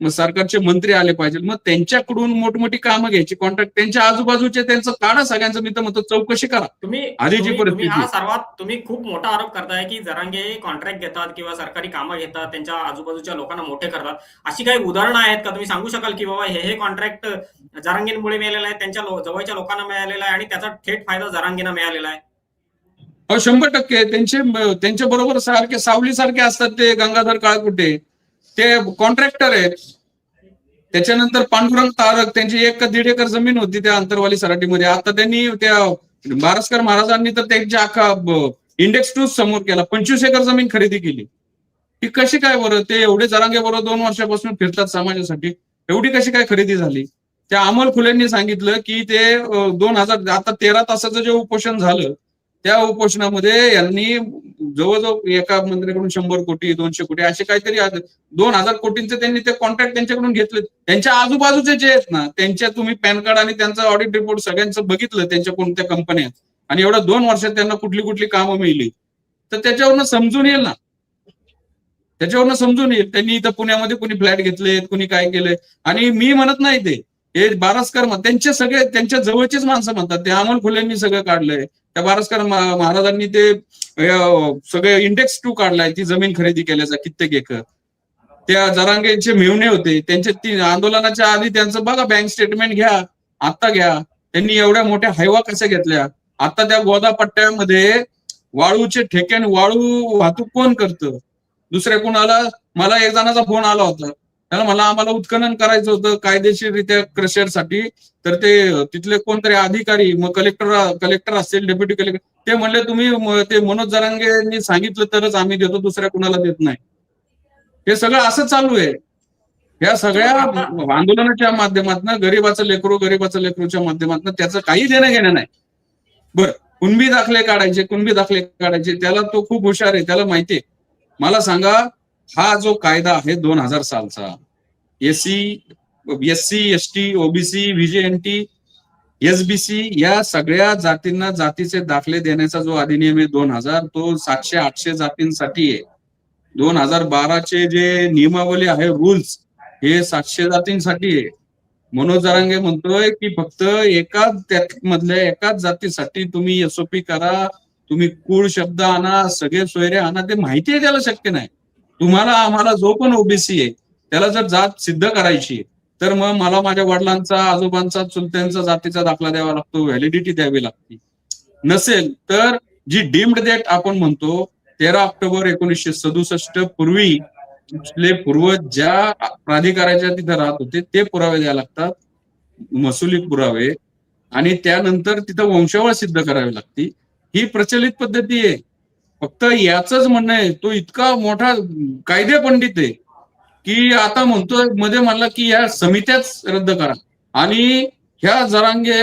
सरकारचे मंत्री आले पाहिजे, मग त्यांच्याकडून मोठमोठी कामं घ्यायची, कॉन्ट्रॅक्ट त्यांच्या आजूबाजूचे त्यांचं काढा सगळ्यांचं, मी तर म्हणतो चौकशी करा तुम्ही आधीची तुम्ही तुम्ही परिस्थिती. हा सर्वात तुम्ही खूप मोठा आरोप करताय की जरांगे कॉन्ट्रॅक्ट घेतात किंवा सरकारी कामं घेतात, त्यांच्या आजूबाजूच्या लोकांना मोठे करतात. अशी काही उदाहरणं आहेत का? तुम्ही सांगू शकाल की बाबा हे कॉन्ट्रॅक्ट जरांगेंमुळे मिळालेलं आहे, त्यांच्या जवळच्या लोकांना मिळालेला आहे आणि त्याचा थेट फायदा जरांगेंना मिळालेला आहे? 100% त्यांच्या बरोबर सारखे सावली सारखे असतात ते गंगाधर काळकुटे, ते कॉन्ट्रॅक्टर आहेत. त्याच्यानंतर पांडुरंग तारक, त्यांची 1 का 1.5 एकर जमीन होती त्या अंतरवाली सराटीमध्ये. आता त्यांनी त्या बारस्कर महाराजांनी तर त्यांच्या अख्खा इंडेक्स टू समोर केला, 25 एकर जमीन खरेदी केली. ती कशी काय बरं? ते एवढे जरांगे बरोबर 2 वर्षापासून फिरतात समाजासाठी, एवढी कशी काय खरेदी झाली? त्या अमोल खुलेंनी सांगितलं की ते 2000 आता 13 तासाचं जे उपोषण झालं, त्या उपोषणामध्ये यांनी जवळजवळ एका मंत्र्याकडून 100 कोटी 200 कोटी असे काहीतरी 2000 कोटींचे त्यांनी ते कॉन्ट्रॅक्ट त्यांच्याकडून घेतले. त्यांच्या आजूबाजूचे जे आहेत ना, त्यांच्या तुम्ही पॅन कार्ड आणि त्यांचा ऑडिट रिपोर्ट सगळ्यांचं बघितलं, त्यांच्या कोणत्या कंपन्या, आणि एवढ्या 2 वर्षात त्यांना कुठली कुठली कामं मिळली, तर त्याच्यावरनं समजून येईल ना, त्याच्यावरनं समजून येईल. त्यांनी इथं पुण्यामध्ये कुणी फ्लॅट घेतले, कुणी काय केलंय. आणि मी म्हणत नाही ते, हे बारस्कर त्यांचे सगळे त्यांच्या जवळचेच माणसं म्हणतात, ते अमोल खुलेंनी सगळं काढलंय. त्या बारस्कर महाराजांनी ते सगळे इंडेक्स टू काढलाय, ती जमीन खरेदी केल्याचा कित्येक एकर. त्या जरांगेंचे मेहुणे होते, त्यांच्या 3 आंदोलनाच्या आधी त्यांचं बघा, बँक स्टेटमेंट घ्या, आता घ्या. त्यांनी एवढ्या मोठ्या हायवा कशा घेतल्या. आता त्या गोदा पट्ट्यामध्ये वाळूचे ठेके आणि वाळू वाहतूक कोण करतं? दुसऱ्या कोणाला? मला एक जणाचा फोन आला होता, त्याला मला आम्हाला उत्खनन करायचं होतं कायदेशीररित्या क्रशरसाठी, तर ते तिथले कोणतरी अधिकारी, मग कलेक्टर असतील, डेप्युटी कलेक्टर, ते म्हणले तुम्ही ते मनोज जरांगेंनी सांगितलं तरच आम्ही देतो, दुसऱ्या कुणाला देत नाही. हे सगळं असं चालू आहे. या सगळ्या आंदोलनाच्या माध्यमातून गरीबाचं लेकरूच्या माध्यमातून त्याचं काही देणं घेणं नाही. बरं, कुणबी दाखले काढायचे, त्याला तो खूप हुशार आहे, त्याला माहितीये. मला सांगा, हा जो कायदा आहे 2000 सालचा, SC ST OBC VJNT SBC या सगळ्या जातींना जातीचे दाखले देण्याचा जो अधिनियम आहे 2000, तो 700-800 जातींसाठी आहे. 2012चे जे नियमावली आहे, रूल्स, हे 700 जातींसाठी आहे. मनोज जरांगे म्हणतोय की फक्त त्यामधल्या एकाच जातीसाठी तुम्ही एसओपी करा, तुम्ही कुळ शब्द आणा, सगळे सोयरे आणा. ते माहिती आहे त्याला शक्य नाही. तुम्हाला आम्हाला जो पण ओबीसी आहे त्याला जर जात सिद्ध करायची, तर मग मला माझ्या वडिलांचा, आजोबांचा, चुलत्यांचा जातीचा दाखला द्यावा लागतो, व्हॅलिडिटी द्यावी लागते. नसेल तर जी डीम्ड डेट आपण म्हणतो, 13 ऑक्टोबर 1967 पूर्वी पूर्वज ज्या प्राधिकाराच्या तिथे राहत होते ते पुरावे द्यावे लागतात, महसुली पुरावे, आणि त्यानंतर तिथं वंशावळ सिद्ध करावी लागते. ही प्रचलित पद्धती आहे. फक्त याच म्हणणं आहे, तो इतका मोठा कायदे पंडित आहे की आता म्हणतोय, मध्ये म्हणला की या समित्याच रद्द करा, आणि ह्या जरांगे